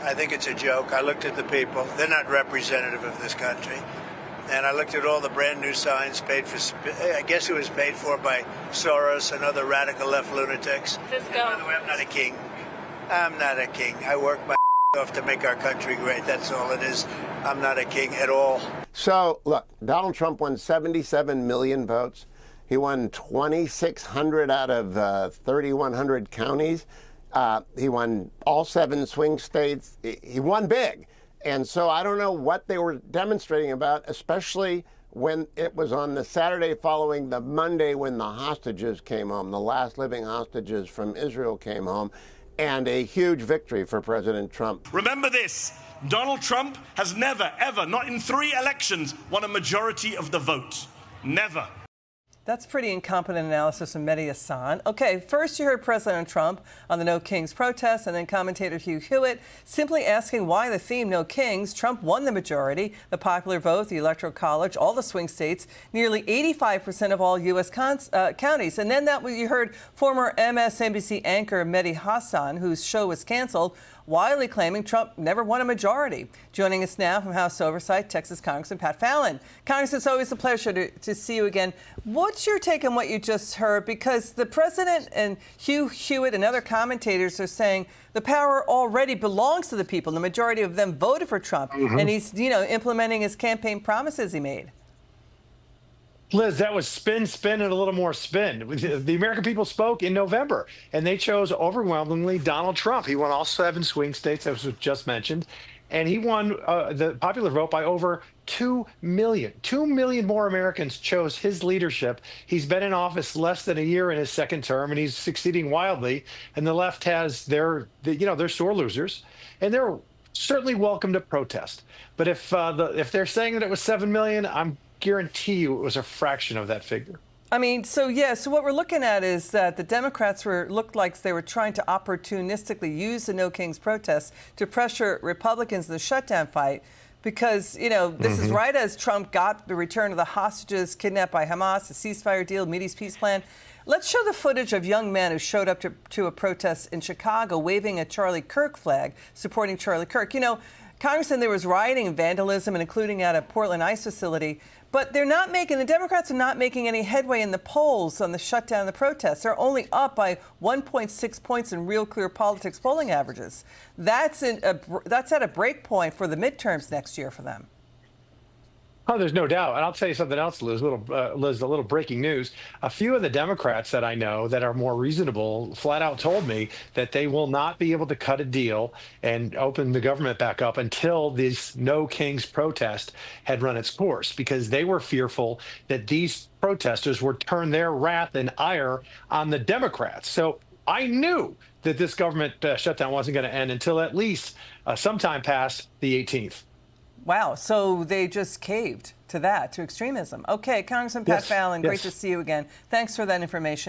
I think it's a joke. I looked at the people. They're not representative of this country. And I looked at all the brand new signs paid for, I guess it was paid for by Soros and other radical left lunatics. And by the way, I'm not a king. I'm not a king. I work my off to make our country great. That's all it is. I'm not a king at all. So, look, Donald Trump won 77 million votes. He won 2,600 out of 3,100 counties. He won all 7 swing states. He won big. And so I don't know what they were demonstrating about, especially when it was on the Saturday following the Monday when the hostages came home, the last living hostages from Israel came home, and a huge victory for President Trump. Remember this, Donald Trump has never, ever, not in 3 elections, won a majority of the vote. Never. That's pretty incompetent analysis from Mehdi Hassan. Okay, first you heard President Trump on the No Kings protest, and then commentator Hugh Hewitt simply asking why the theme No Kings. Trump won the majority, the popular vote, the Electoral College, all the swing states, nearly 85% of all U.S. counties. And then you heard former MSNBC anchor Mehdi Hassan, whose show was canceled, widely claiming Trump never won a majority. Joining us now from House Oversight, Texas Congressman Pat Fallon. Congressman, it's always a pleasure to see you again. What's your take on what you just heard? Because the president and Hugh Hewitt and other commentators are saying the power already belongs to the people. The majority of them voted for Trump, and he's, implementing his campaign promises he made. Liz, that was spin, and a little more spin. The American people spoke in November, and they chose overwhelmingly Donald Trump. He won all 7 swing states, as was just mentioned, and he won the popular vote by over 2 million. 2 million more Americans chose his leadership. He's been in office less than a year in his second term, and he's succeeding wildly. And the left has they're sore losers, and they're certainly welcome to protest. But if they're saying that it was 7 million, I'm guarantee you it was a fraction of that figure. I mean, so what we're looking at is that the Democrats looked like they were trying to opportunistically use the No Kings protests to pressure Republicans in the shutdown fight because, this is right as Trump got the return of the hostages kidnapped by Hamas, the ceasefire deal, Mideast peace plan. Let's show the footage of young men who showed up to a protest in Chicago waving a Charlie Kirk flag, supporting Charlie Kirk. Congressman, there was rioting and vandalism, and including at a Portland ICE facility. But the Democrats are not making any headway in the polls on the shutdown and the protests. They're only up by 1.6 points in Real Clear Politics polling averages. That's at a break point for the midterms next year for them. Oh, there's no doubt. And I'll tell you something else, Liz, a little breaking news. A few of the Democrats that I know that are more reasonable flat out told me that they will not be able to cut a deal and open the government back up until this No Kings protest had run its course, because they were fearful that these protesters would turn their wrath and ire on the Democrats. So I knew that this government shutdown wasn't going to end until at least sometime past the 18th. Wow. So they just caved to extremism. Okay, Congressman Pat Fallon, great to see you again. Thanks for that information.